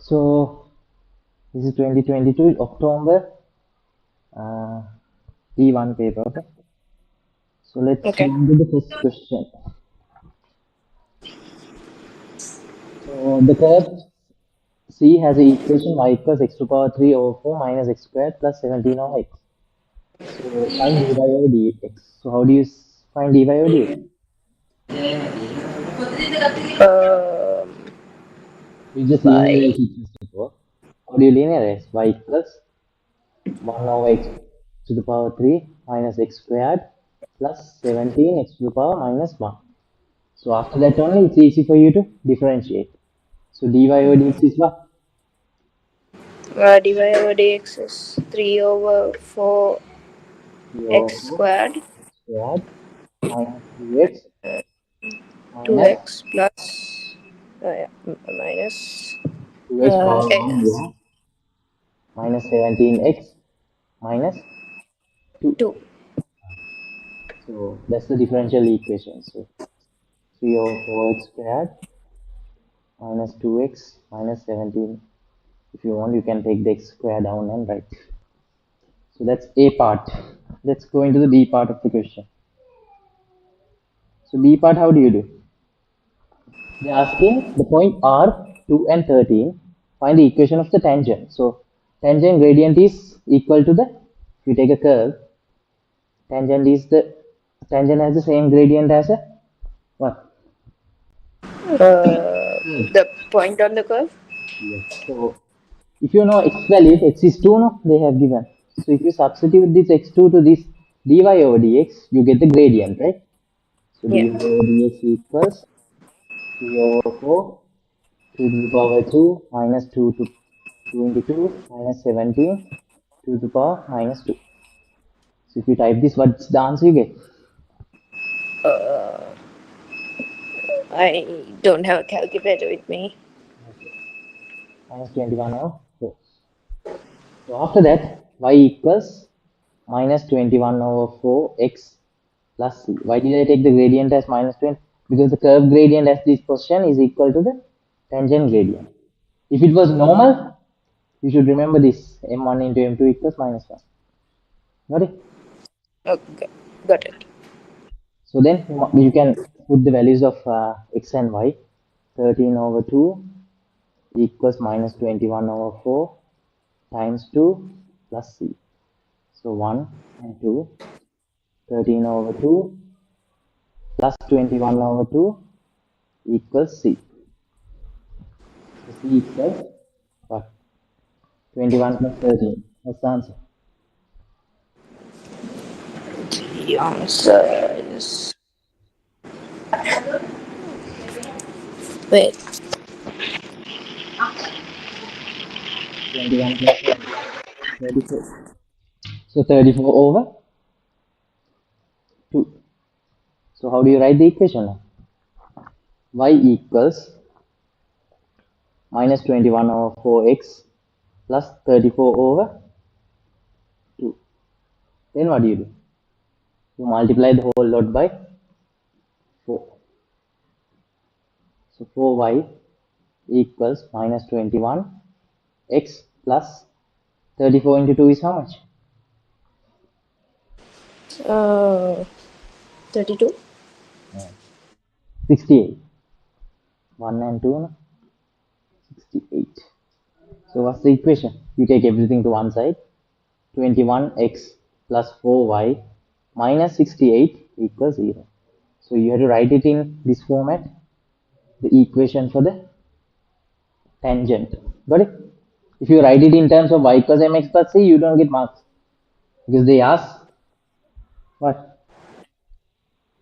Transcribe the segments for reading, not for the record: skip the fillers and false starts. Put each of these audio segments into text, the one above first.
So this is 2022 October D1 paper. Okay. So let's go into the first question. So the curve C has an equation y equals x to power 3 over 4 minus x squared plus 17 over x. So find dy over dx. So how do you find dy over dx? You just linearize equals before. How do you linearize? Y equals 1 over x to the power 3 minus x squared plus 17 x to the power minus 1. So after that only it's easy for you to differentiate. So dy over dx is what? dy over dx is 3 over 4 x squared minus 2x 2x plus minus 2x power 1 yeah, minus 17x minus 2. 2. So that's the differential equation. So 3 over 4x squared minus 2x minus 17. If you want, you can take the x square down and write. So that's A part. Let's go into the B part of the question. So B part, how do you do? They're asking the point R, 2 and 13. Find the equation of the tangent. So tangent gradient is equal to the, if you take a curve, tangent has the same gradient as a what? The point on the curve? Yes. So if you know x value, x is 2, no, they have given. So if you substitute this x2 to this dy over dx, you get the gradient, right? So dy over dx equals 3 over 4, 2 to the power 2 minus 2 into 2 minus 17 to the power minus 2. So if you type this, what's the answer you get? I don't have a calculator with me. Okay. Minus 21 over 4. So after that, y equals minus 21 over 4x plus c. Why did I take the gradient as minus 20? Because the curve gradient at this position is equal to the tangent gradient. If it was normal, you should remember this, m1 into m2 equals minus 1. Got it? Okay, got it. So then you can put the values of x and y. 13 over 2 equals minus 21 over 4 times 2 plus c. So 1 and 2, 13 over 2 plus 21 over 2 equals c. So c equals what? 21 plus 13. What's the answer? The answer is... Wait. 21 plus 34. So 34 over 2. So how do you write the equation now? Y equals minus 21 over 4x plus 34 over 2. Then what do? You multiply the whole lot by 4. So 4y equals minus 21 x plus 34 into 2 is how much? 32? 68. 1 and 2, no? 68. So what's the equation? You take everything to one side. 21x plus 4y minus 68 equals 0. So you have to write it in this format, the equation for the tangent. Got it? If you write it in terms of y equals mx plus c, you don't get marks. Because they ask what?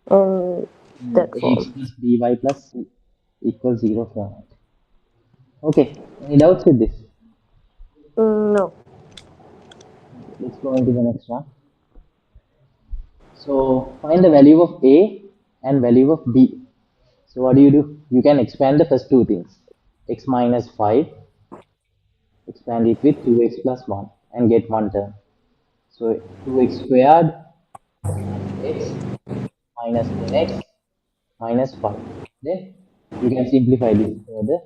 That form. Ax plus by plus c equals 0 format. Okay, any doubts with this? No. Let's go into the next one. So find the value of a and value of b. So what do? You can expand the first two things. X minus 5, expand it with 2x plus 1 and get one term. So 2x squared x minus 10x minus 5. Then you can simplify this further.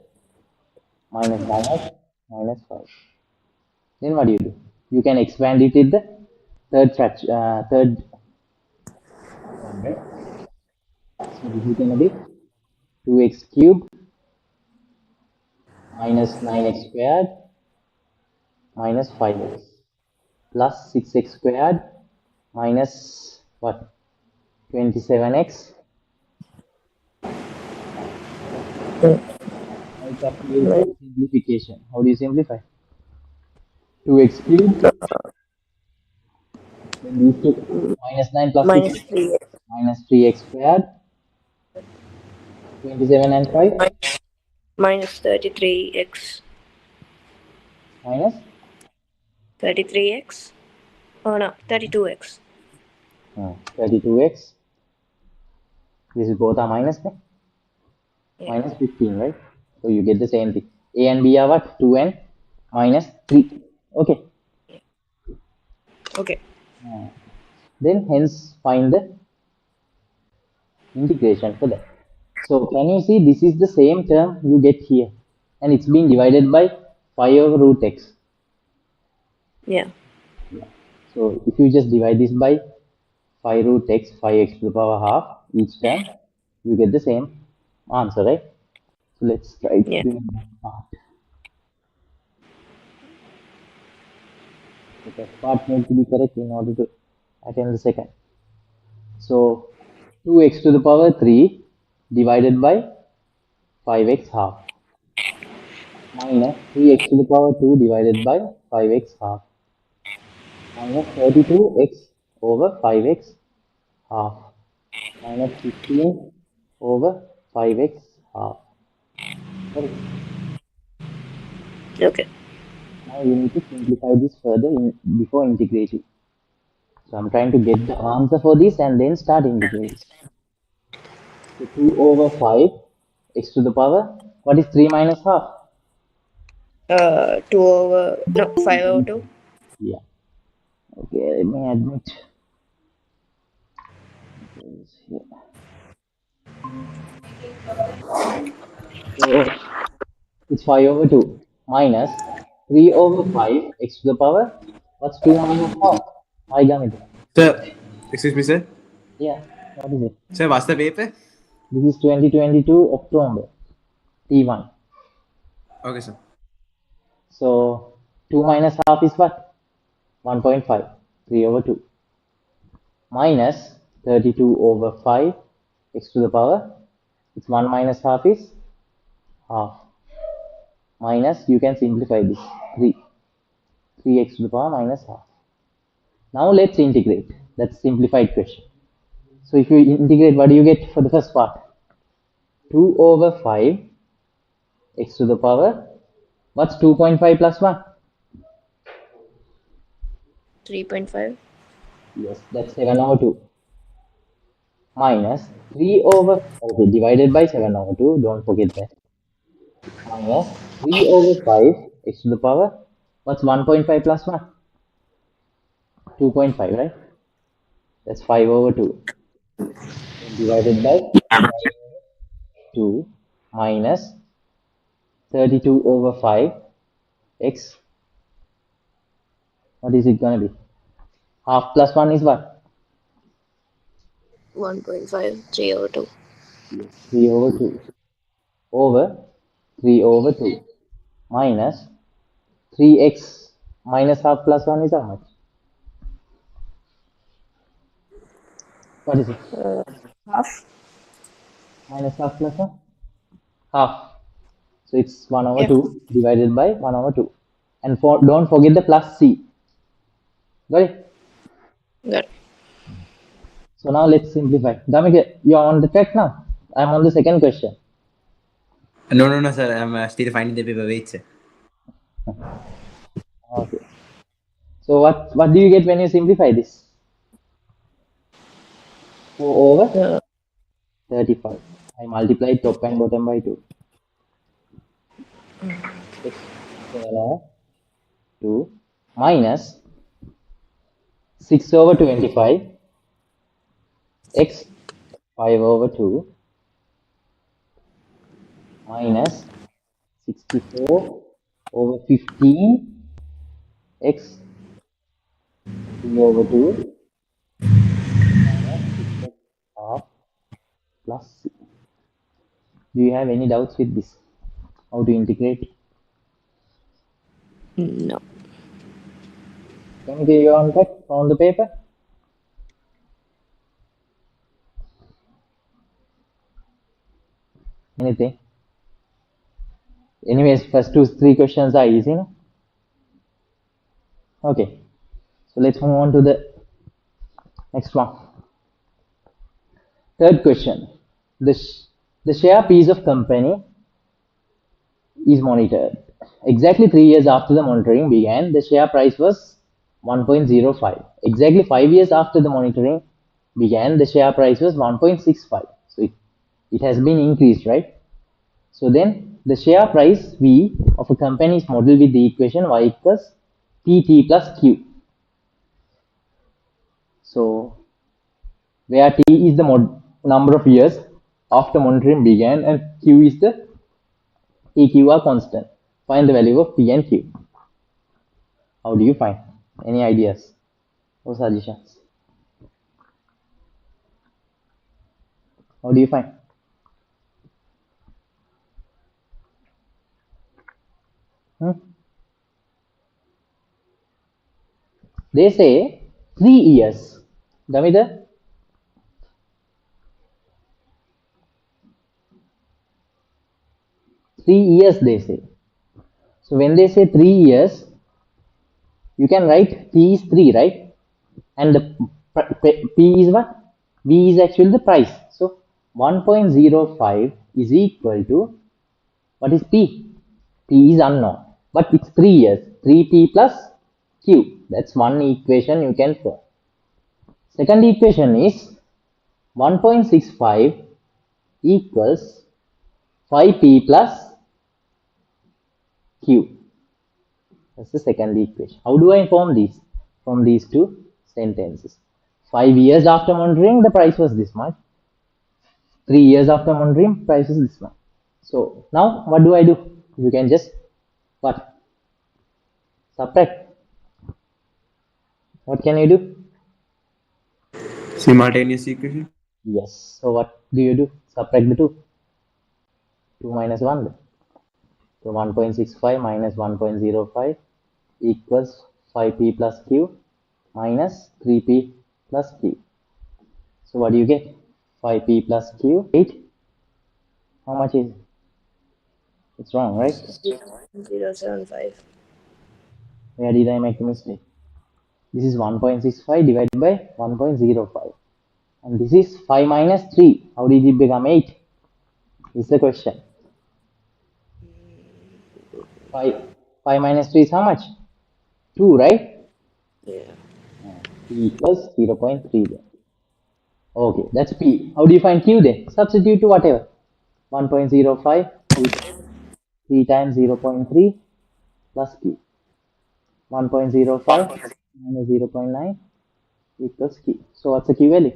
Minus minus minus 5. Then what do you do? You can expand it in the third one, right? So this is going to be 2x cubed minus 9x squared minus 5x plus 6x squared minus what? 27x. Now it's up to you for simplification. How do you simplify? 2x cubed, then these two, minus 9 plus 6, Minus 3x. minus 3x squared, 27 and 5, Minus 33x. minus 33x? Oh no, 32x. 32x. This is both are minus, ne? Yeah. Minus 15, right? So you get the same thing. A and B are what? 2 and minus 3. Okay. Okay. Then hence find the integration for that. So can you see this is the same term you get here, and it's been divided by 5 over root x. Yeah. So if you just divide this by 5 root x, 5x to the power half each term, you get the same answer, right? So let's try Yeah. doing that part. The first part needs to be correct in order to attempt the second. So 2x to the power 3 divided by 5x half minus 3x to the power 2 divided by 5x half minus 32x over 5x half minus 15 over 5x half. Correct. Okay. Now you need to simplify this further before integrating. So I'm trying to get the answer for this and then start integrating. So 2 over 5 x to the power. What is 3 minus half? 2 over, no, 5 over 2. Yeah. Okay, let me admit. So it's 5 over 2 minus 3 over 5 x to the power. What's 2 minus half? I got it. Sir, excuse me, sir. Yeah, what is it? Sir, what's the paper? This is 2022 October T1. Okay, sir. So 2 minus half is what? 1.5. 3 over 2 minus 32 over 5 x to the power. It's 1 minus half is half minus, you can simplify this, 3x to the power minus half. Now let's integrate. That's simplified question. So if you integrate, what do you get for the first part? 2 over 5 x to the power. What's 2.5 plus 1? 3.5. Yes, that's 7 over 2. Minus 3 over, okay, divided by 7 over 2. Don't forget that. Minus 3 over 5 x to the power. What's 1.5 plus 1? 2.5, right? That's 5 over 2. Divided by 2 minus 32 over 5 x. What is it going to be? Half plus 1 is what? 1.5. 3 over 2. Yes, 3 over 2 over 3 over 2 minus 3x minus half plus 1 is how much? What is it? Half. Minus half plus 1? Half. So it's 1 over Yeah. 2 divided by 1 over 2. And don't forget the plus c. Got it? Got it. So now let's simplify. Damik, you're on the track now. I'm on the second question. No, sir. I'm still finding the paper. Wait, sir. Okay. So what do you get when you simplify this? 4 over 35. I multiply top and bottom by 2. X square 2 minus 6 over 25 x 5 over 2 minus 64 over 15x 3 over 2 minus 6x half plus c. Do you have any doubts with this? How to integrate? No. Can you get your own cut on the paper? Anything? Anyways, first 2-3 questions are easy, no? Okay. So let's move on to the next one. Third question. The share piece of company is monitored. Exactly 3 years after the monitoring began, the share price was 1.05. Exactly 5 years after the monitoring began, the share price was 1.65. So it has been increased, right? So then the share price V of a company is modeled with the equation Y equals PT plus Q. So where T is the number of years after monitoring began and Q is the PQ are constant. Find the value of P and Q. How do you find? Any ideas or suggestions? How do you find? Hmm? They say 3 years. Damida? 3 years they say. So when they say 3 years, you can write P is 3, right? And the P is what? V is actually the price. So 1.05 is equal to, what is P? P is unknown, but it's 3 years. 3P plus Q. That's one equation you can form. Second equation is 1.65 equals 5P plus Q. That's the second equation. How do I form these? From these two sentences. 5 years after monitoring, the price was this much. 3 years after monitoring, price is this much. So now what do I do? You can just what? Subtract. What can you do? Simultaneous equation. Yes. So what do you do? Subtract the 2. 2 minus 1. Then. So 1.65 minus 1.05 equals 5P plus Q minus 3P plus Q. So what do you get? 5P plus Q, 8. How much is it? It's wrong, right? 0.075. Where did I make a mistake? This is 1.65 divided by 1.05. And this is 5 minus 3. How did it become 8? Is the question. 5 minus 3 is how much? 2, right? Yeah. P equals 0.3 then. Okay, that's P. How do you find Q then? Substitute to whatever. 1.05 is 3 times 0.3 plus Q. 1.05 minus 0.9 equals Q. So what's the Q value?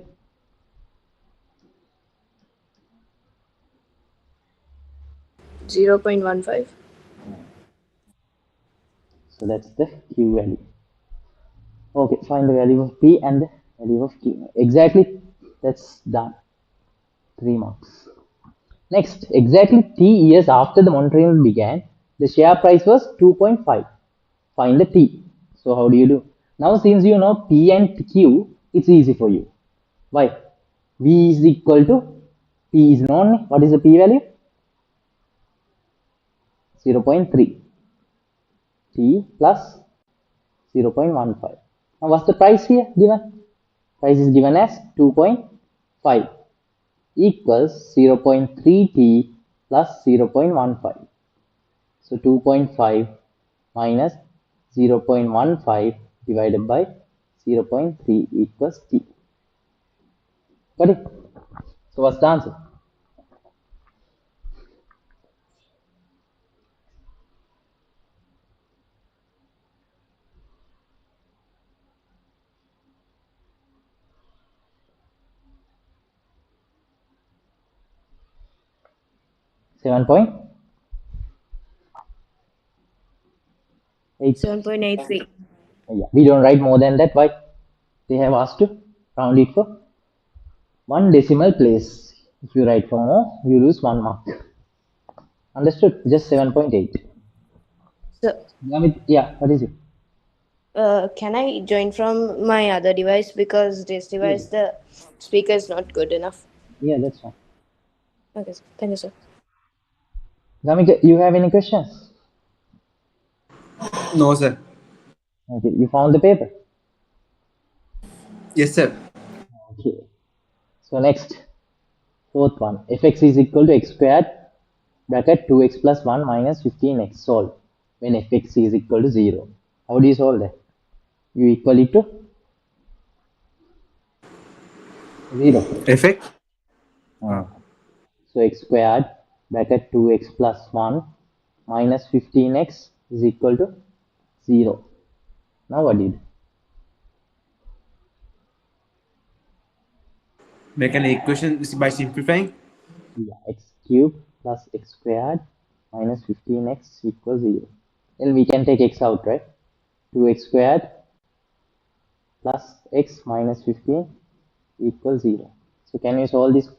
0.15. So that's the Q value. Okay, find the value of P and the value of Q. Exactly, that's done. 3 marks. Next, exactly 3 years after the monitoring began, the share price was 2.5. Find the T. So how do you do? Now since you know P and Q, it's easy for you. Why? V is equal to P is known. What is the P value? 0.3. T plus 0.15. Now what's the price here given? Price is given as 2.5 equals 0.3T plus 0.15. So 2.5 minus 0.15 divided by 0.3 equals T. Got it? So what's the answer? 8. 7.83. Yeah, we don't write more than that. Why? They have asked to round it for one decimal place. If you write for more, you lose 1 mark. Understood? Just 7.8. So, Yeah, what is it? can I join from my other device because this device the speaker is not good enough? Yeah, that's fine. Okay, sir. Thank you, sir. Gamit, you have any questions? No, sir. Okay, you found the paper. Yes, sir. Okay. So next, fourth one. Fx is equal to x squared bracket 2x plus 1 minus 15x. Solve when fx is equal to 0. How do you solve that? You equal it to 0. Effect. So x squared bracket 2x plus 1 minus 15x is equal to 0. Now what did? Make an equation by simplifying. Yeah, x cubed plus x squared minus 15x equals 0. Then we can take x out, right? 2x squared plus x minus 15 equals 0. So can you solve this?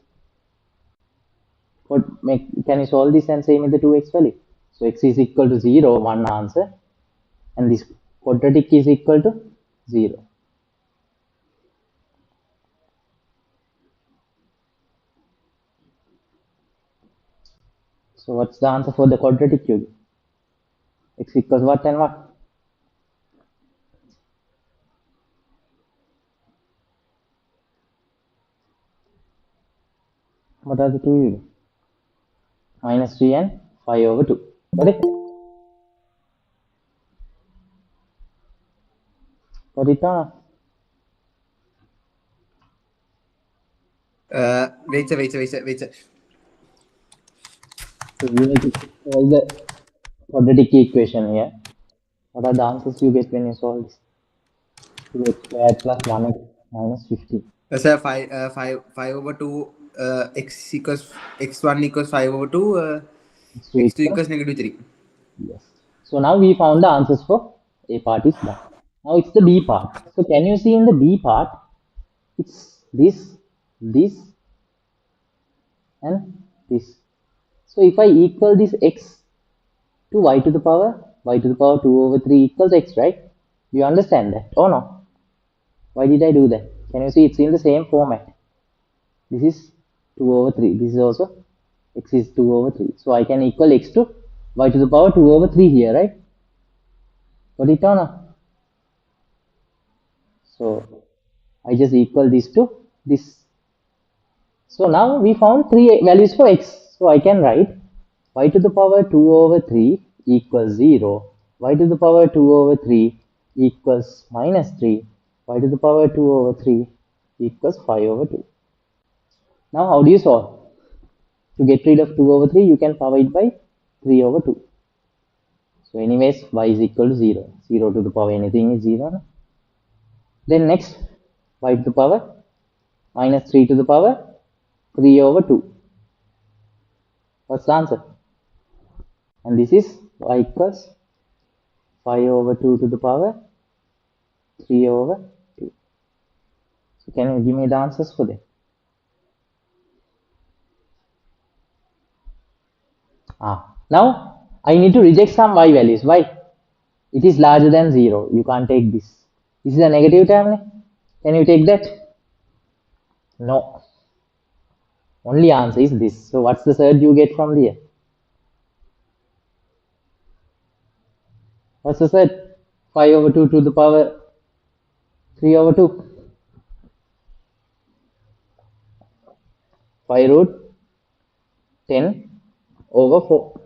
Can you solve this and say me the 2x value? So x is equal to 0, one answer, and this quadratic is equal to 0. So what's the answer for the quadratic cube? X equals what and what? What are the two units? Minus 3 and 5 over 2. Got it? Got it down? Wait, sir. So you need to solve the quadratic equation here. What are the answers you get when you solve this? 2x squared plus 1x minus 15. Sir, 5 over 2, x equals x1 equals 5 over 2, X2 x2 equals, equals negative 3. yes. So now we found the answers for A part is done. Now it's the B part. So can you see in the B part, it's this, and this. So if I equal this x to y to the power 2 over 3 equals x, right? You understand that? Oh no. Why did I do that? Can you see it's in the same format? This is 2 over 3. This is also x is 2 over 3. So I can equal x to y to the power 2 over 3 here, right? Got it or not? So I just equal this to this. So now we found three values for x. So I can write y to the power 2 over 3 equals 0. Y to the power 2 over 3 equals minus 3. Y to the power 2 over 3 equals 5 over 2. Now how do you solve? To get rid of 2 over 3, you can power it by 3 over 2. So anyways, y is equal to 0. 0 to the power anything is 0. No? Then next, y to the power minus 3 to the power 3 over 2. What's the answer? And this is y equals 5 over 2 to the power 3 over 2. So can you give me the answers for them? Now I need to reject some y values. Why? It is larger than 0. You can't take this. This is a negative term. Can you take that? No. Only answer is this. So what's the third you get from here? What's the third? 5 over 2 to the power 3 over 2. 5 root 10 over 4.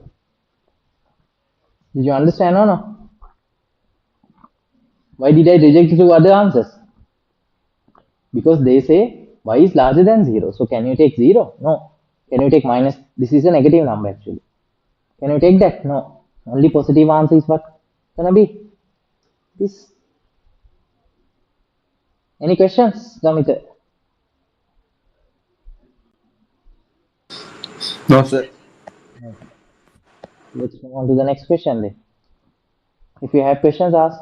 Did you understand or no? Why did I reject the two other answers? Because they say y is larger than 0. So can you take 0? No. Can you take minus? This is a negative number actually. Can you take that? No. Only positive answer is what? Gonna be this. Any questions, Gamita? No, sir. Let's move on to the next question then. If you have questions, ask.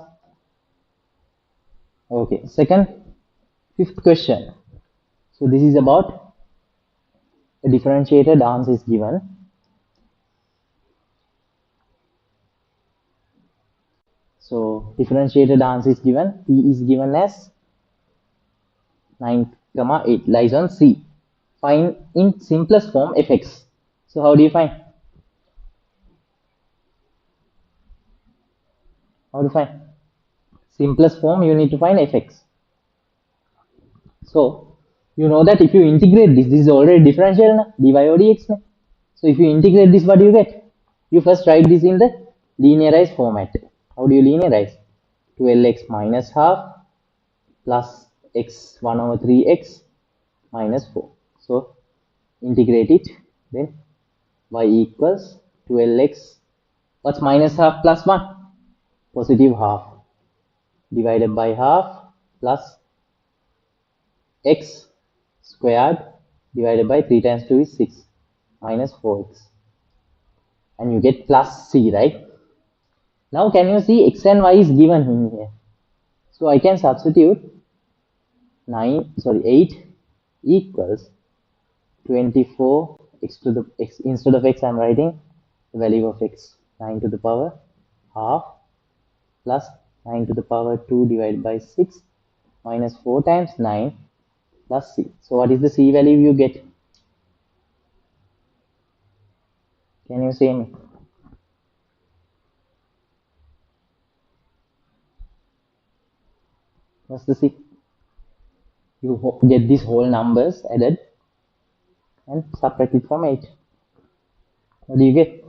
Okay, fifth question. So this is about a differentiated answer is given. So differentiated answer is given. P is given as 9, 8 lies on C. Find in simplest form fx. So how do you find? How to find? Simplest form, you need to find fx. So you know that if you integrate this is already differential na? dy over dx na? So if you integrate this, what do you get? You first write this in the linearized format. How do you linearize? 12x minus half plus x 1 over 3x minus 4. So integrate it, then y equals 12x. What's minus half plus 1? Positive half divided by half plus x squared divided by 3 times 2 is 6 minus 4x. And you get plus c, right? Now can you see x and y is given in here? So I can substitute 8 equals 24 x to the x. Instead of x I'm writing the value of x, 9 to the power half plus 9 to the power 2 divided by 6 minus 4 times 9 plus c. So what is the c value you get? Can you say me? What's the c? You get these whole numbers added and subtract it from 8. What do you get?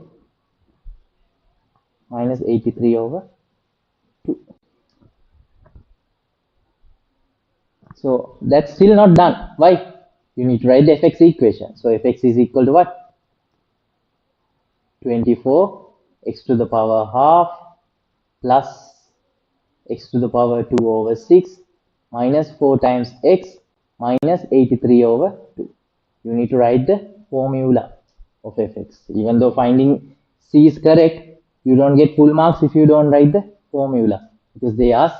Minus 83 over 2. So that's still not done. Why? You need to write the fx equation. So fx is equal to what? 24 x to the power half plus x to the power 2 over 6 minus 4 times x minus 83 over 2. You need to write the formula of fx. Even though finding c is correct, you don't get full marks if you don't write the formula, because they ask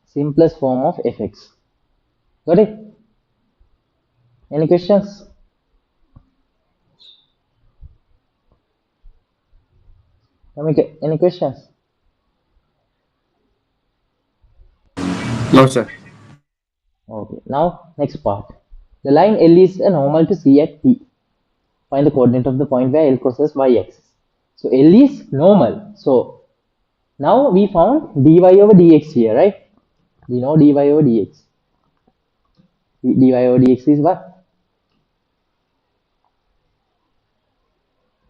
simplest form of fx. Got it? Any questions? Any questions? No, sir. Okay, now next part. The line L is a normal to C at P. Find the coordinate of the point where L crosses y-axis. So L is normal. So now we found dy over dx here, right? We know dy over dx. Dy over dx is what?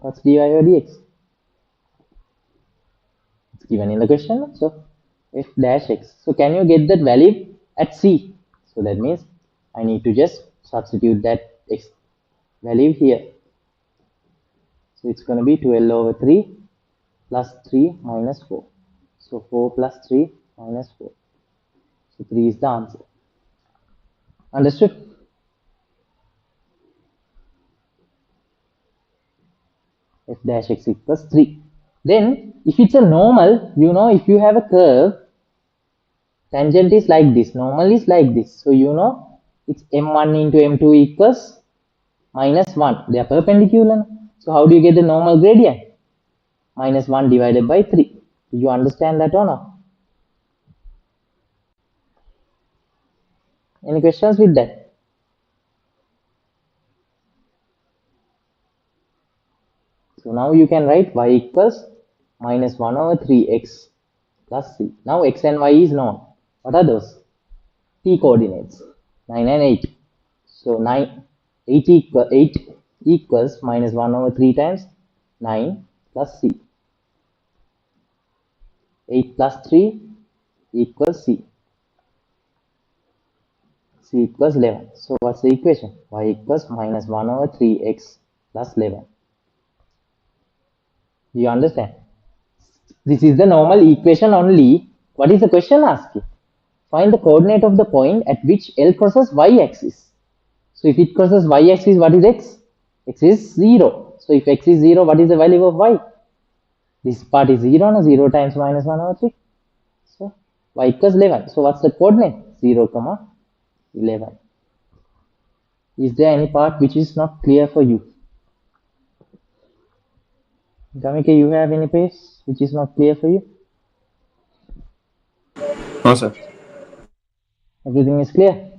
What's dy over dx? It's given in the question. So f dash x. So can you get that value at C? So that means I need to just substitute that x value here. So it's going to be 12 over 3 plus 3 minus 4. So 4 plus 3 minus 4. So 3 is the answer. Understood? F dash x equals 3. Then if it's a normal, you know, if you have a curve, tangent is like this, normal is like this. So you know it's m1 into m2 equals minus 1. They are perpendicular. So how do you get the normal gradient? Minus 1 divided by 3. Do you understand that or not? Any questions with that? So now you can write y equals minus 1 over 3x plus c. Now x and y is known. What are those? T coordinates, 9 and 8. So 8 equals minus 1 over 3 times 9 plus c. 8 plus 3 equals c. C equals 11. So what's the equation? Y equals minus 1 over 3x plus 11. Do you understand? This is the normal equation only. What is the question asking? Find the coordinate of the point at which L crosses y-axis. So if it crosses y-axis, what is x? X is 0. So if x is 0, what is the value of y? This part is 0, no? 0 times minus 1 over 3. So y equals 11. So what's the coordinate? 0, comma 11. Is there any part which is not clear for you? Gamika, you have any place which is not clear for you? No, sir. Everything is clear?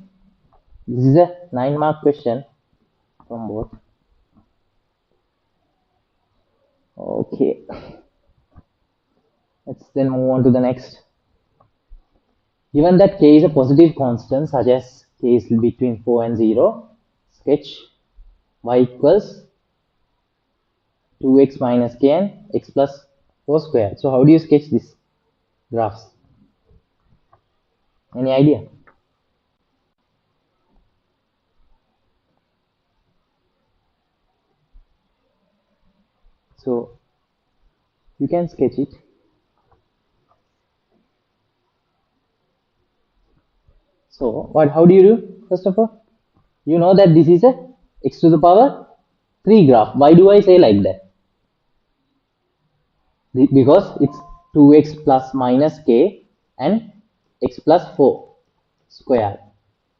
This is a 9-mark question from both. Okay. Let's then move on to the next. Given that k is a positive constant, such as k is between 4 and 0, sketch y equals 2x minus k and x plus 4 squared. So how do you sketch this graphs? Any idea? So you can sketch it. So how do you do? First of all, you know that this is a x to the power 3 graph. Why do I say like that? Because it's 2x plus minus k and x plus 4 squared.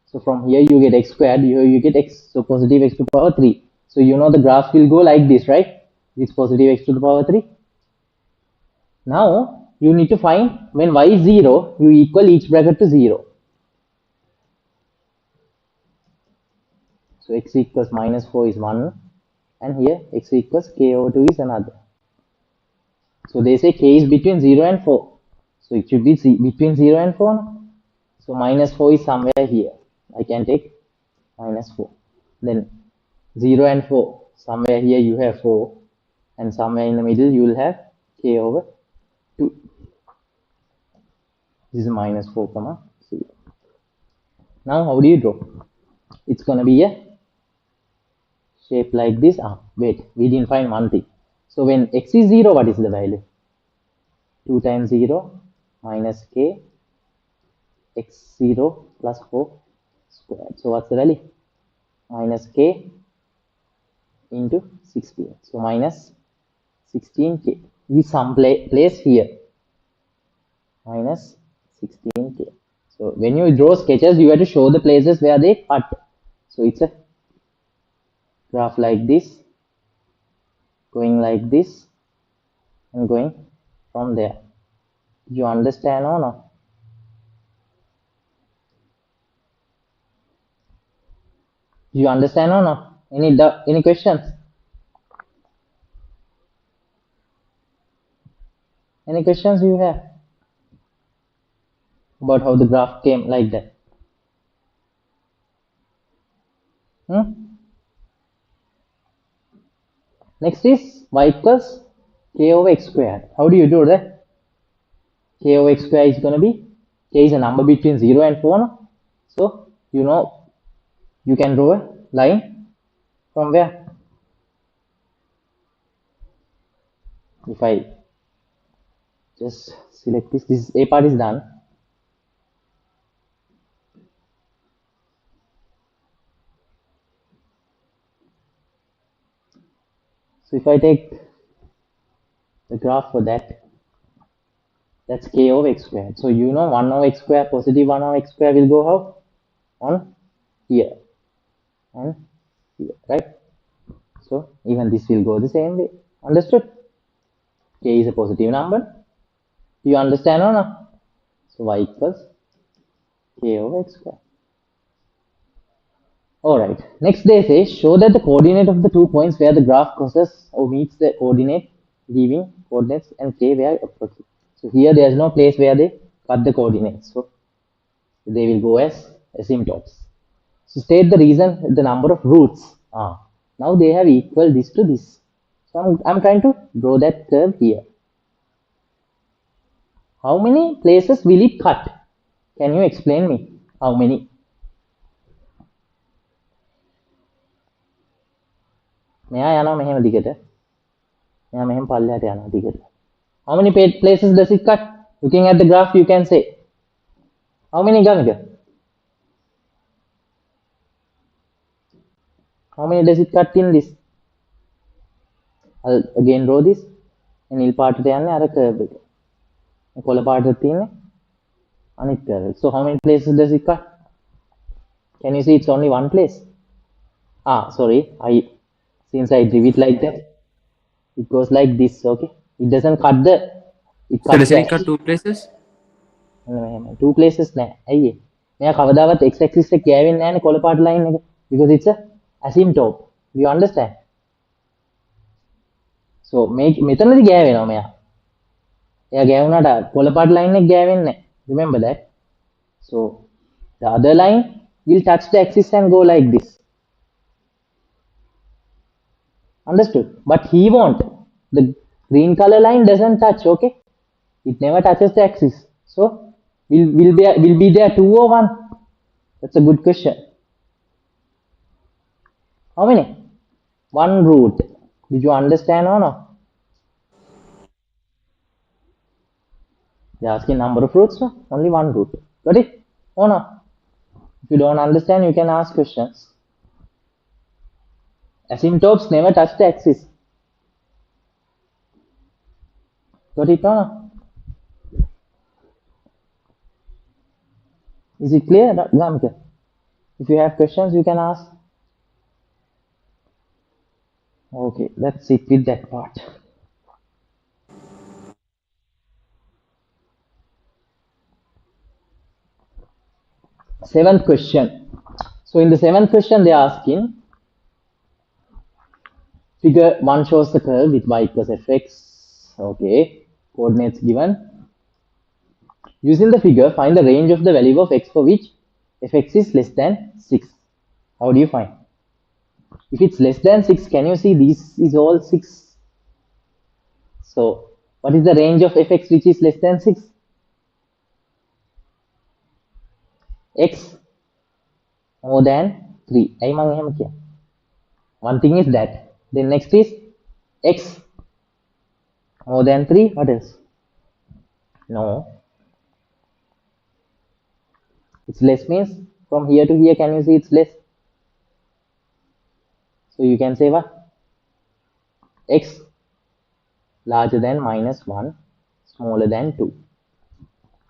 So from here you get x squared, here you get x, so positive x to the power 3. So you know the graph will go like this, right? With positive x to the power 3. Now you need to find when y is 0, you equal each bracket to 0. So x equals minus 4 is 1, and here x equals k over 2 is another. So they say k is between 0 and 4. So it should be between 0 and 4. No? So minus 4 is somewhere here. I can take minus 4. Then 0 and 4. Somewhere here you have 4. And somewhere in the middle you will have k over 2. This is minus 4 comma 0. Now how do you draw? It's going to be a shape like this. Wait, we didn't find one thing. So when x is 0, what is the value? 2 times 0 minus k x0 plus 4 squared. So what's the value? Minus k into 16. So minus 16k. Is some place here. Minus 16k. So when you draw sketches, you have to show the places where they cut. So it's a graph like this, going like this, and going from there. Do you understand or not? Do you understand or not? Any questions? Any questions you have about how the graph came like that? Next is y equals k over x squared. How do you do that? K over x squared is going to be, k is a number between 0 and 4. No? So, you know, you can draw a line from where? If I just select this A part is done. So if I take the graph for that, that's k over x squared. So you know 1 over x squared, positive 1 over x squared will go how? On here and here, right? So even this will go the same way. Understood? K is a positive number. Do you understand or not? So y equals k over x squared. Alright, next they say show that the coordinate of the 2 points where the graph crosses or meets the coordinate leaving coordinates and k where approaching. So here there is no place where they cut the coordinates. So they will go as asymptotes. So state the reason, the number of roots. Now they have equal this to this. So I'm trying to draw that curve here. How many places will it cut? Can you explain me? How many? මෙයා යනවා මෙහෙම දිගට. මෙයා මෙහෙම පල්ලෙහාට යනවා දිගට. How many places does it cut? Looking at the graph, you can say. How many, Gamika? How many does it cut in this? I'll again draw this. නිල් පාටට යන්නේ අර curve එක. කොළ පාටට තියෙන්නේ අනිත් curve එක. So how many places does it cut? Can you see it's only one place? Sorry, since I drew it like that, it goes like this, okay? It doesn't cut the, it So cuts doesn't the it cut two places? two places නෑ. ඇයි ඒ? මෙයා කවදාවත් x axis එක ගෑවෙන්නේ නෑනේ කොළ පාට line එක. Because it's a asymptote. Do you understand? So මෙතනදී ගෑවෙනවා මෙයා. එයා ගෑවුනට කොළ පාට line එක ගෑවෙන්නේ නෑ. Remember that? So the other line will touch the axis and go like this. Understood? But he won't. The green color line doesn't touch, okay? It never touches the axis. So will be there 2 or 1? That's a good question. How many? 1 root. Did you understand or not? They're asking number of roots, no? Only 1 root. Got it? Or not? If you don't understand, you can ask questions. Asymptotes never touch the axis. Got it or not? Is it clear, Gamika? If you have questions, you can ask. Okay, let's sit with that part. Seventh question. So in the 7th question, they are asking, figure 1 shows the curve with y equals fx. Okay, coordinates given. Using the figure, find the range of the value of x for which fx is less than 6. How do you find? If it's less than 6, can you see this is all 6? So what is the range of fx which is less than 6? X more than 3. One thing is that. Then next is x more than 3. What else? No. It's less means from here to here, can you see it's less? So you can say what? X larger than -1, smaller than 2.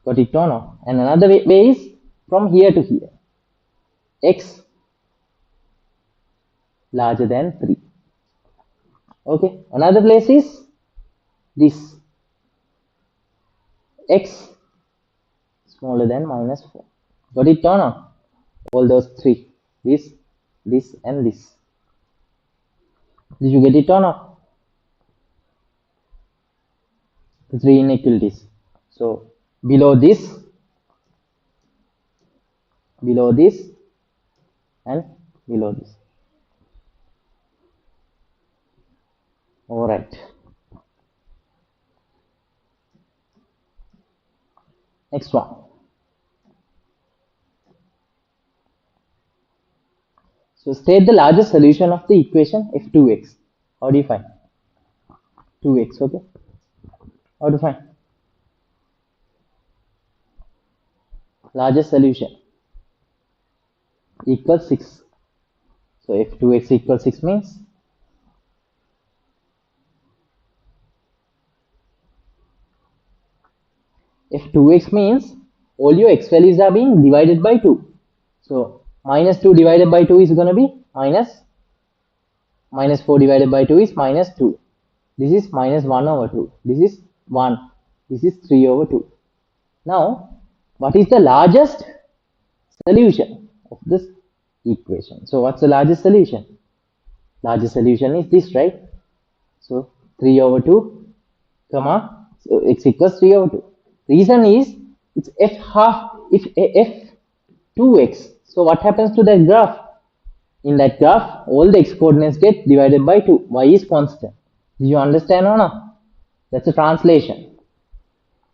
Got it or not? And another way is from here to here. X larger than 3. Okay. Another place is this. X smaller than -4. Got it or not? All those 3. This, and this. Did you get it or not? The 3 inequalities. So below this, and below this. All right. Next one. So state the largest solution of the equation f2x. How do you find? 2x, okay? How to find? Largest solution equals 6. So f2x equals 6 means f2x means all your x values are being divided by 2. So -2 divided by 2 is going to be -4 divided by 2 is -2. This is -1/2. This is 1. This is 3/2. Now, what is the largest solution of this equation? So what's the largest solution? Largest solution is this, right? So 3/2, comma, so x equals 3/2. Reason is it's f2x. So what happens to that graph? In that graph, all the x coordinates get divided by 2. Y is constant. Do you understand or not? That's a translation.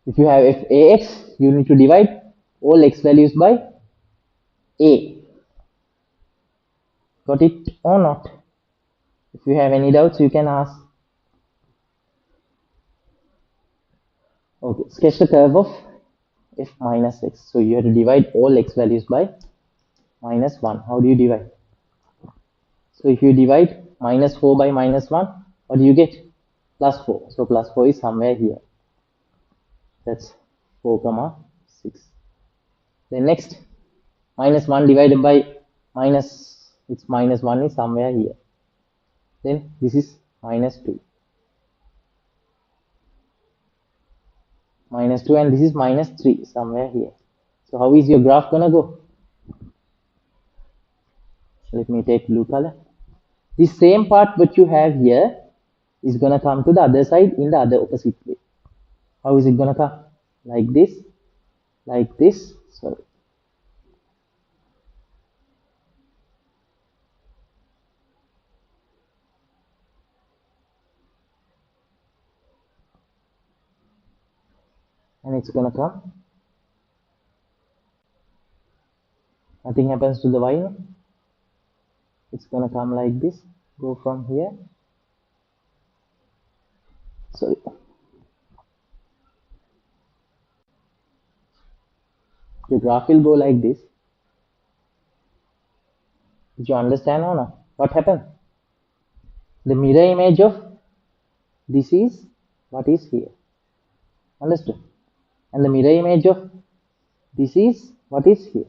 If you have f(ax), you need to divide all x values by a. Got it or not? If you have any doubts, you can ask. Okay, sketch the curve of f minus x. So you have to divide all x values by -1. How do you divide? So if you divide -4 by -1, what do you get? plus 4. So plus 4 is somewhere here. That's 4 comma 6. Then next, minus 1 divided by it's minus 1 is somewhere here. Then this is minus 2. Minus 2 and this is minus 3 somewhere here. So how is your graph gonna go? Let me take blue color. This same part what you have here is gonna come to the other side in the other opposite way. How is it gonna come? Like this, sorry. And it's gonna come. Nothing happens to the y. No? It's gonna come like this. Go from here. Sorry. Your graph will go like this. Did you understand or not? What happened? The mirror image of this is what is here. Understood? And the mirror image of this is what is here.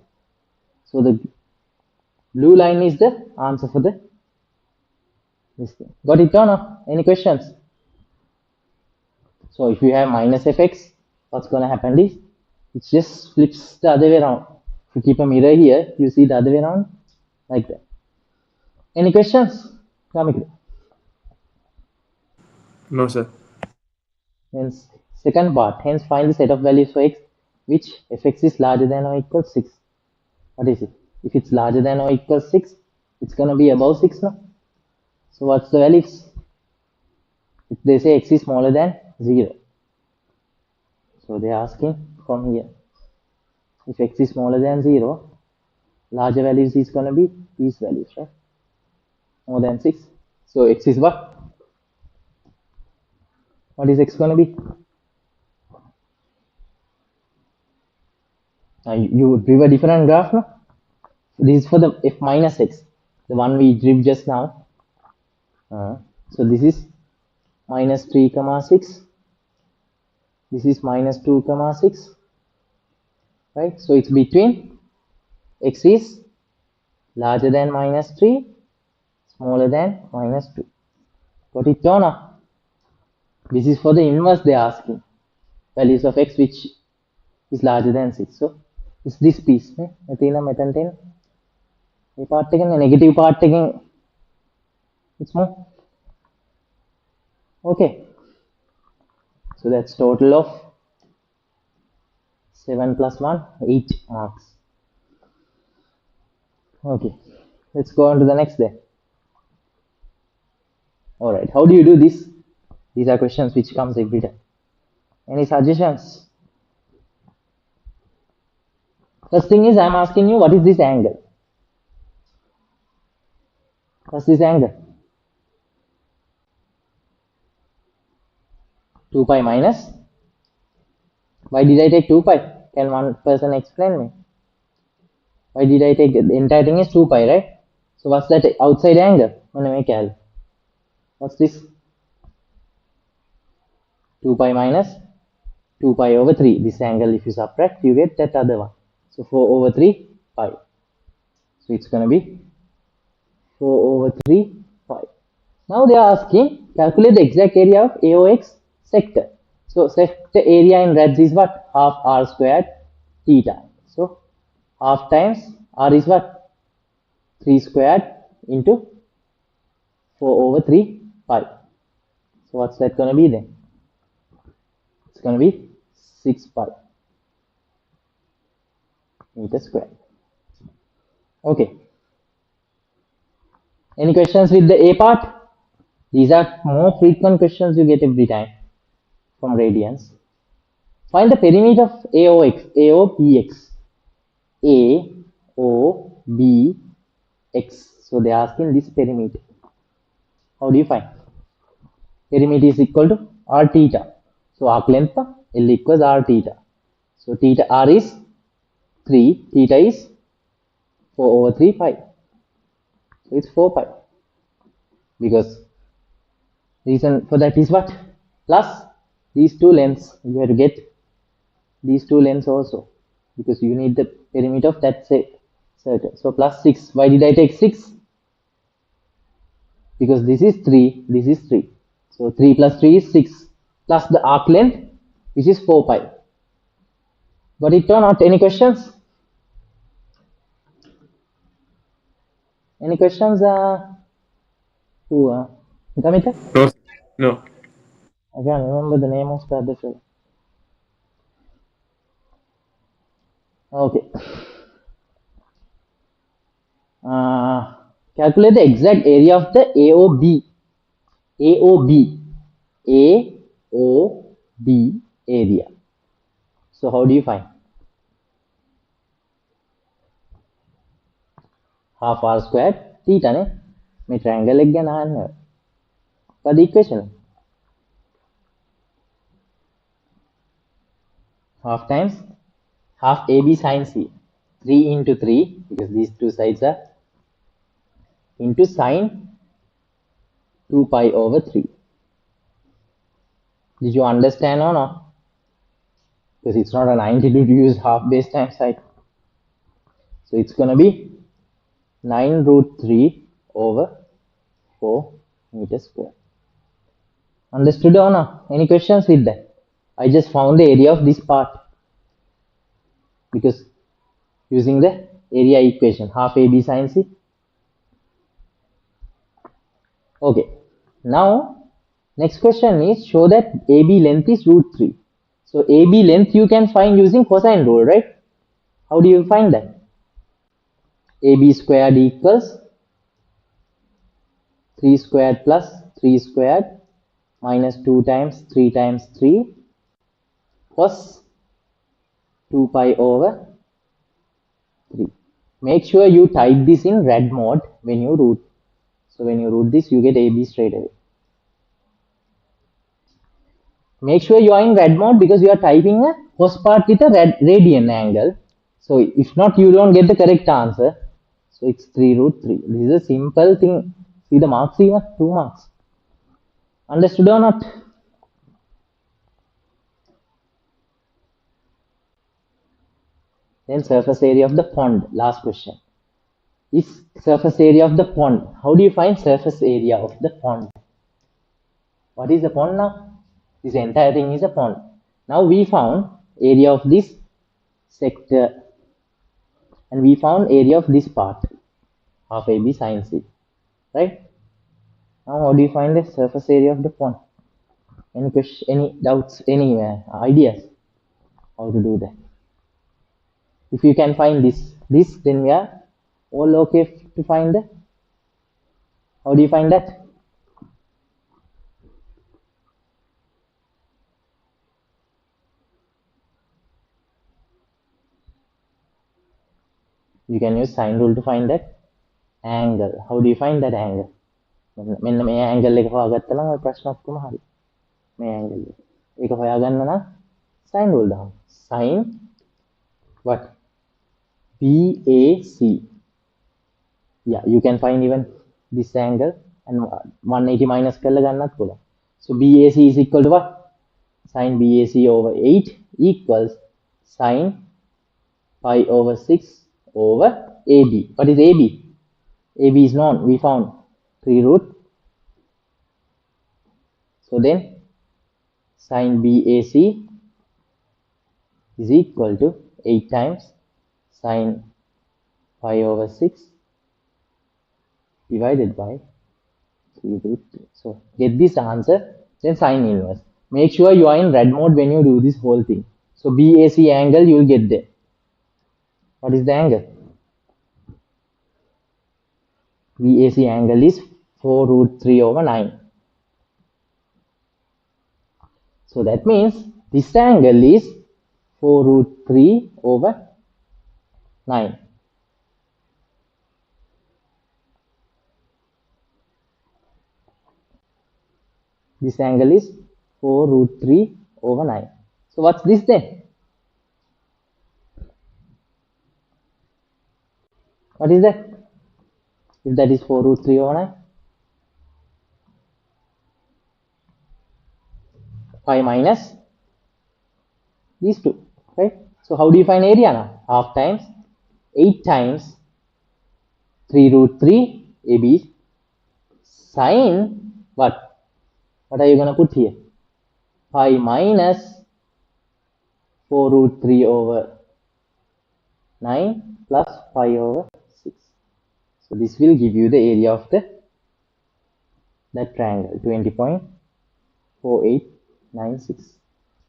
So the blue line is the answer for this thing. Got it or not? Any questions? So if you have minus fx, what's going to happen is it just flips the other way around. If you keep a mirror here, you see the other way around like that. Any questions? No, sir. Then second part, hence find the set of values for x which fx is larger than or equals 6. What is it? If it's larger than or equals 6, it's going to be above 6 now. So what's the values? If they say x is smaller than 0. So they're asking from here. If x is smaller than 0, larger values is going to be these values, right? More than 6. So x is what? What is x going to be? Now you drew a different graph, no? This is for the f minus x, the one we drew just now. So this is minus 3 comma 6. This is minus 2 comma 6. Right? So it's between x is larger than minus 3, smaller than minus 2. Got it or not? This is for the inverse they are asking. Values of x which is larger than 6. So it's this piece. A part taken, a negative part taken. It's more. Okay. So that's total of 7 plus 1, 8 marks. Okay. Let's go on to the next day. Alright. How do you do this? These are questions which comes every time. Any suggestions? First thing is I'm asking you what is this angle? What's this angle? 2 pi minus. Why did I take 2 pi? Can one person explain me? Why did I take the entire thing is 2 pi, right? So what's that outside angle? What's this? 2 pi minus 2 pi over 3. This angle, if you subtract, you get that other one. So 4 over 3 pi. So it's going to be 4 over 3 pi. Now they are asking, calculate the exact area of AOX sector. So sector area in radians is what? Half r squared theta. So half times r is what? 3 squared into 4 over 3 pi. So what's that going to be then? It's going to be 6 pi meter squared. Okay. Any questions with the A part? These are more frequent questions you get every time from radians. Find the perimeter of AOX, AOBX. AOBX. So they are asking this perimeter. How do you find? Perimeter is equal to r theta. So arc length L equals r theta. So theta r is 3, theta is 4 over 3 pi. So it's 4 pi. Because Reason for that is what? Plus these two lengths. You have to get these two lengths also, because you need the perimeter of that circle. So plus 6. Why did I take 6? Because this is 3, this is 3. So 3 plus 3 is 6, plus the arc length, which is 4 pi. Got it or not? Any questions? Any questions? Who? Kamita? No. No. I can't remember the name of the other fellow. Okay. Calculate the exact area of the AOB. AOB. AOB area. So how do you find? Half r squared theta ne? මේ triangle එක ගැන අහන්න. What the equation? Half times half AB sin C. 3 into 3, because these two sides are, into sine 2 pi over 3. Did you understand or not? Because it's not a 92 to use half base times side. So it's going to be 9 root 3 over 4 meters square. Understood or not? Any questions with that? I just found the area of this part, because using the area equation, half AB sin C. Okay. Now, next question is, show that AB length is root 3. So AB length you can find using cosine rule, right? How do you find that? AB squared equals 3 squared plus 3 squared minus 2 times 3 times 3 cos 2 pi over 3. Make sure you type this in red mode when you root. So when you root this, you get AB straight away. Make sure you are in red mode, because you are typing a cos part with a radian angle. So if not, you don't get the correct answer. So it's 3 root 3. This is a simple thing. See the marks even? 2 marks. Understood or not? Then surface area of the pond. Last question. Is surface area of the pond. How do you find surface area of the pond? What is a pond now? This entire thing is a pond. Now we found area of this sector, and we found area of this part, half AB sin C, right? Now how do you find the surface area of the pond? Any question, any doubts, any ideas how to do that? If you can find this, then we are all okay to find that. How do you find that? You can use sine rule to find that angle. How do you find that angle? මෙන්න මේ angle එක හොයාගත්තා නම් ඔය ප්‍රශ්න ඔක්කොම හරි. මේ angle එක. ඒක හොයාගන්න නම් sine rule දාන්න. Sine what? BAC. Yeah, you can find even this angle and 180 minus කරලා ගන්නත් පුළුවන්. So BAC is equal to what? Sine BAC over 8 equals sine pi over 6 over AB. What is AB? AB is known. We found 3 root. So then sine BAC is equal to 8 times sine pi over 6 divided by 3 root 2. So get this answer, then sine inverse. Make sure you are in red mode when you do this whole thing. So BAC angle you will get there. What is the angle? BAC angle is 4 root 3 over 9. So that means this angle is 4 root 3 over 9. This angle is 4 root 3 over 9. So what's this then? What is that? If that is 4 root 3 over 9. 5 minus these two, right? So how do you find area now? Half times 8 times 3 root 3 AB sine what? What are you going to put here? 5 minus 4 root 3 over 9 plus 5 over 6. So this will give you the area of that triangle, 20.4896.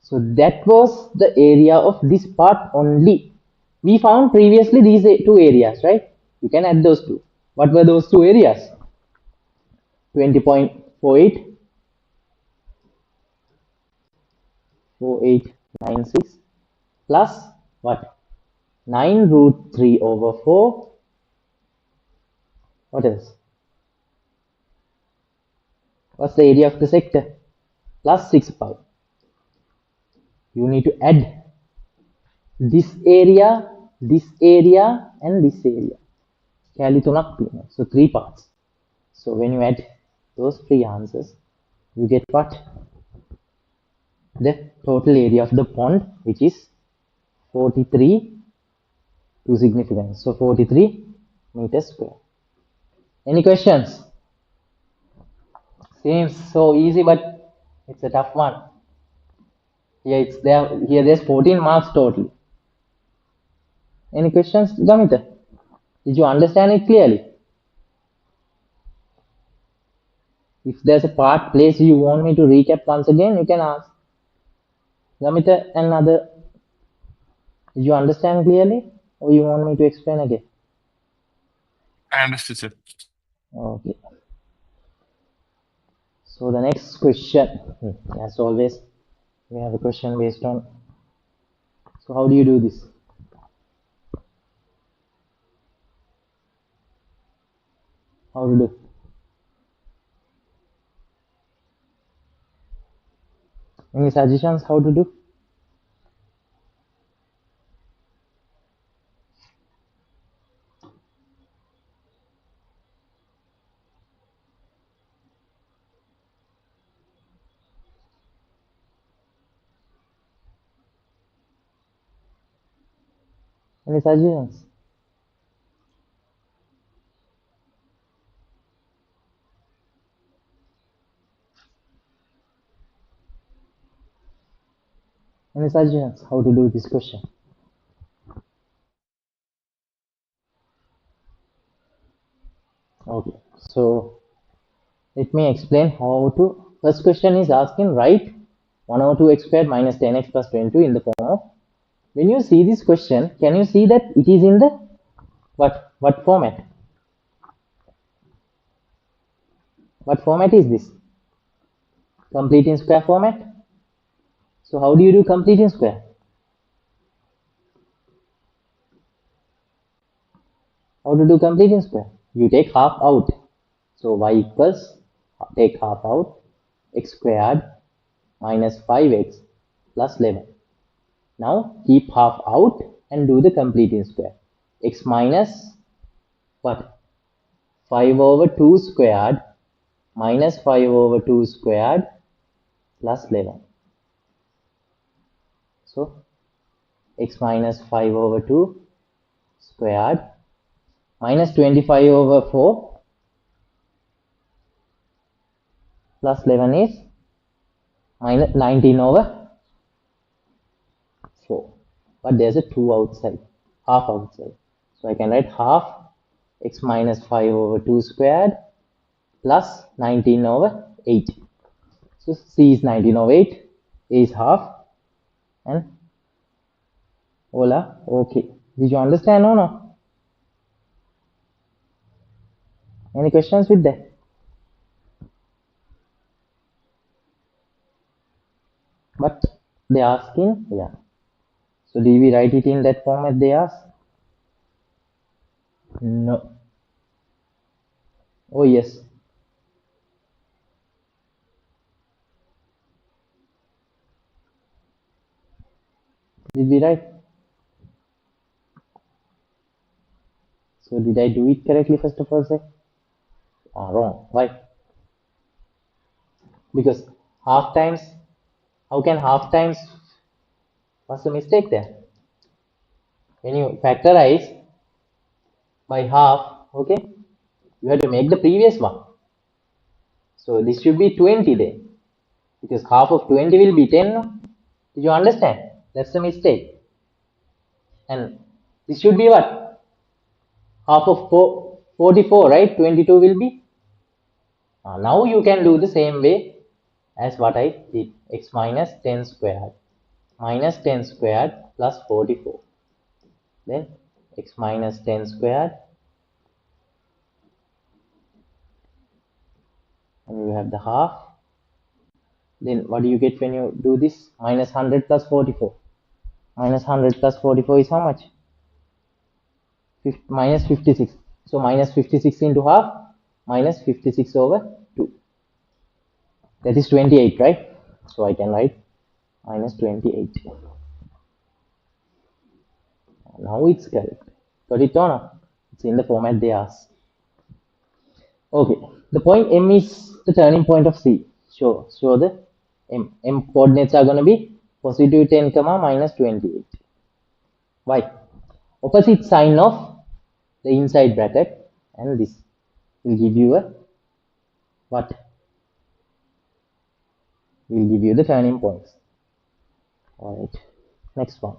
So that was the area of this part only. We found previously these two areas, right? You can add those two. What were those two areas? 20.4896 plus what? 9 root 3 over 4. What else? What's the area of the sector? Plus 6 pi. You need to add this area, and this area. කෑලි තුනක් තියෙනවා. So 3 parts. So when you add those three answers, you get what? The total area of the pond, which is 43 to significance. So 43 meters square. Any questions? Seems so easy, but it's a tough one. Here it's there. Here there's 14 marks total. Any questions, Gamita? Did you understand it clearly? If there's a part place you want me to recap once again, you can ask. Gamita and other, did you understand clearly, or you want me to explain again? I understood, sir. Okay. So the next question, as always, we have a question based on. So how do you do this? How to do? Any suggestions how to do? Any suggestions? Any suggestions how to do this question? Okay, so let me explain how to. First question is asking write 1 over 2x squared minus 10x plus 22 in the form of. When you see this question, can you see that it is in the what format? What format is this? Complete in square format. So how do you do complete in square? How to do complete in square? You take half out. So y equals, take half out, x squared minus 5x plus 11. Now keep half out and do the complete in square. X minus what? 5 over 2 squared minus 5 over 2 squared plus 11. So x minus 5 over 2 squared minus 25 over 4 plus 11 is minus 19 over 4. But there's a 2 outside, half outside. So I can write half x minus 5 over 2 squared plus 19 over 8. So C is 19 over 8, A is half, and Ola, okay. Did you understand or no? Any questions with that? But they asking, yeah. So do we write it in that format they ask? No. Oh yes. Did we write? So did I do it correctly first of all, say? Wrong. Why? Because half times How can half times, what's the mistake there? When you factorize by half, okay, you have to make the previous one. So this should be 20 then, because half of 20 will be 10. No? Did you understand? That's the mistake. And this should be what? Half of 44, right? 22 will be. Now you can do the same way as what I did. X minus 10 squared minus 10 squared plus 44. Then x minus 10 squared, and you have the half. Then what do you get when you do this? Minus 100 plus 44. Minus 100 plus 44 is how much? Minus 56. So minus 56 into half, minus 56 over 2. That is 28, right? So I can write minus 28. Now it's correct. Got it or not? It's in the format they asked. Okay, the point M is the turning point of C. Show the M. M coordinates are going to be positive 10, minus 28. Why? Opposite sign of the inside bracket, and this will give you a what? Will give you the turning points. Alright, next one.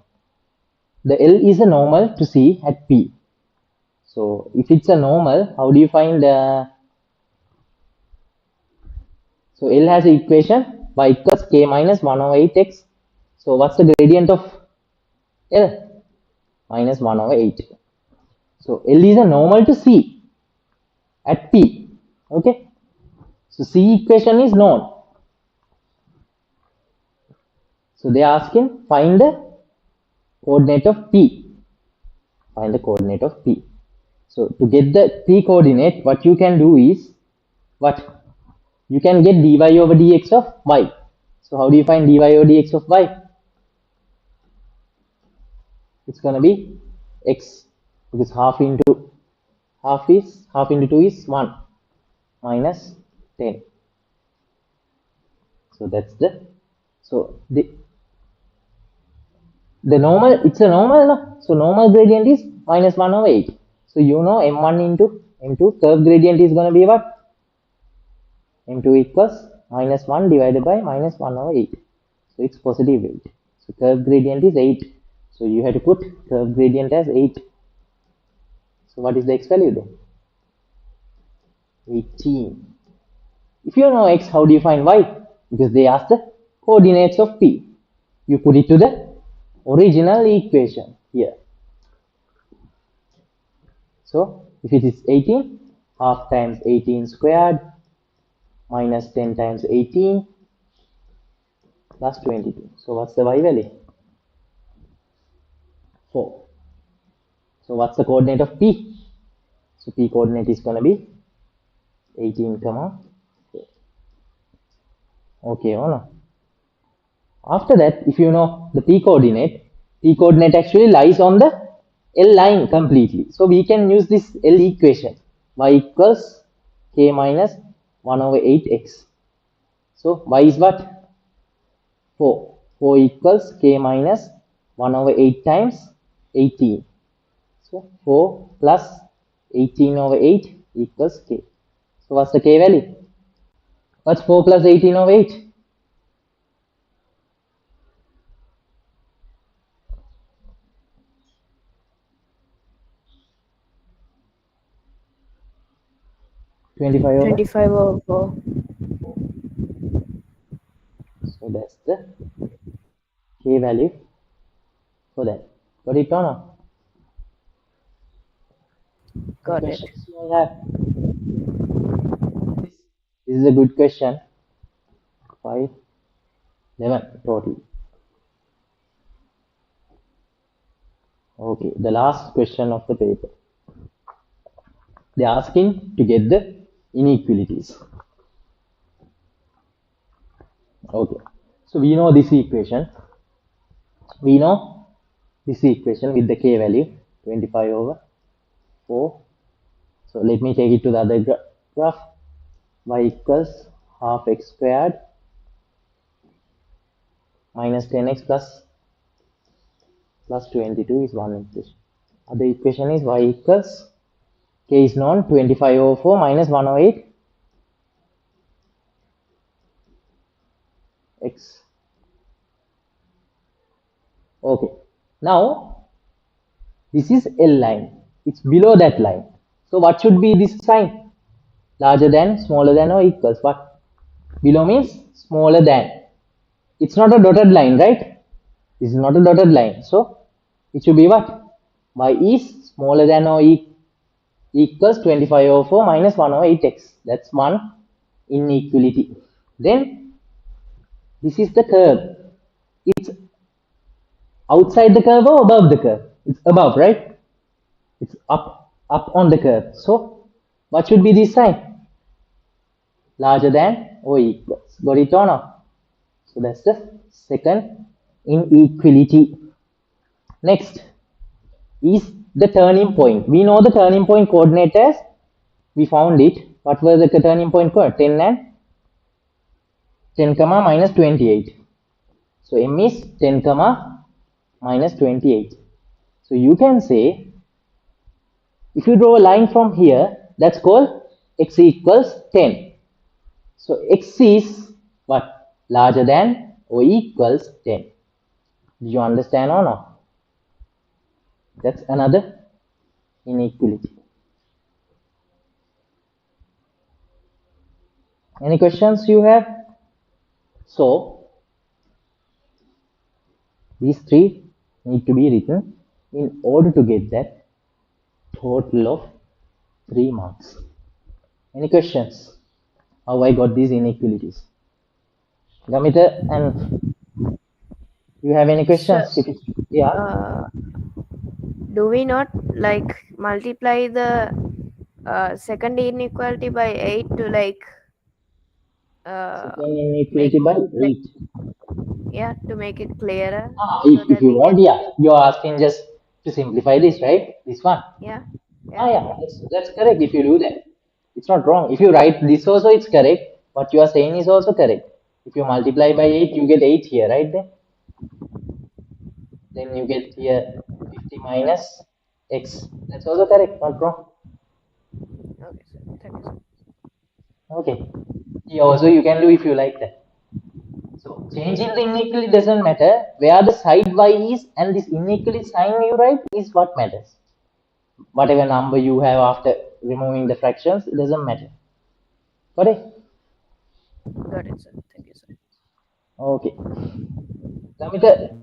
The L is a normal to C at P. So if it's a normal, how do you find so L has an equation y equals k minus 1 over 8x. So what's the gradient of L? Minus 1 over 8. So L is a normal to C at P. Okay. So C equation is known. So they are asking find the coordinate of P. Find the coordinate of P. So to get the P coordinate, what you can do is what? You can get dy over dx of y. So how do you find dy over dx of y? It's gonna be x, because half into 2 is 1 minus 10. So that's the normal, it's a normal, no? So normal gradient is minus 1 over 8. So you know m1 into m2 curve gradient is going to be what? m2 equals minus 1 divided by minus 1 over 8. So it's positive 8. So curve gradient is 8. So you have to put curve gradient as 8. So what is the x value then? 18. If you know x, how do you find y? Because they asked the coordinates of P. You put it to the original equation here. So if it is 18, half times 18 squared minus 10 times 18 plus 22. So what's the y value? 4. So what's the coordinate of P? So P coordinate is going to be 18, 4. Okay or no? After that, if you know the P coordinate actually lies on the L line completely. So we can use this L equation. Y equals k minus 1 over 8x. So y is what? 4. 4 equals k minus 1 over 8 times 18. So 4 plus 18 over 8 equals k. So what's the k value? What's 4 plus 18 over 8? 25 over. 25 over 4. So that's the k value for that. Got it or not? Got it. Questions you may have? This is a good question. 5, 11 total. Okay, the last question of the paper. They are asking to get the inequalities. Okay, so we know this equation. We know this equation with the k value 25 over 4. So let me take it to the other graph. Y equals half x squared minus 10x plus 22 is one equation. Other equation is y equals k is known 25 over 4 minus 108 x. Okay. Now this is L line. It's below that line. So what should be this sign? Larger than, smaller than, or equals. What? Below means smaller than. It's not a dotted line, right? This is not a dotted line. So it should be what? Y is smaller than or equals 25 over 4 minus 1 over 8x. That's one inequality. Then this is the curve. It's outside the curve or above the curve? It's above, right? It's up on the curve. So what should be this sign? Larger than or equals. Got it or not? So that's the second inequality. Next is the turning point. We know the turning point coordinate as, we found it. What were the turning point coordinate? 10 and 10 comma minus 28. So m is 10 comma minus 28. So you can say, if you draw a line from here, that's called x equals 10. So x is what? Larger than or equals 10. Did you understand or not? That's another inequality. Any questions you have? So these three need to be written in order to get that total of 3 marks. Any questions? How I got these inequalities? Gamita, and you have any questions? Sir, Yeah. do we not like multiply the second inequality by 8 to like Second inequality by 8. yeah, to make it clearer? If you want, yeah. You're asking just to simplify this, right? This one. Yeah. Yeah, that's correct if you do that. It's not wrong. If you write this also, it's correct. What you are saying is also correct. If you multiply by 8, you get 8 here, right? Then you get here 50 minus x. That's also correct, not wrong. Okay, sir. Thank you, sir. Okay. Here also you can do if you like that. So changing the inequality doesn't matter. Where the side y is and this inequality sign you write is what matters. Whatever number you have after removing the fractions, it doesn't matter. Got it? Got it, sir. Thank you, sir. Okay. Samita,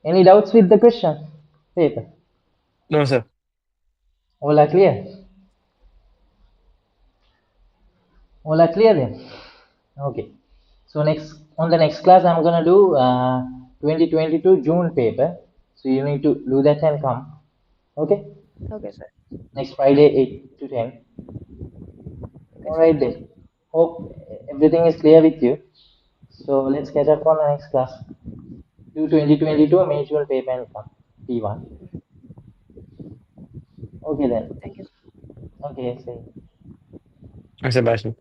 any doubts with the question paper? No, sir. All are clear? All are clear then? Okay. So on the next class, I'm gonna do 2022 June paper. So you need to do that and come. Okay? Okay, sir. Next Friday, 8 to 10. Alright then. Hope everything is clear with you. So let's catch up on the next class. Do 2022 mutual paper and come. P1. Okay then. Thank you, sir. Okay, say. Okay, bye, sir.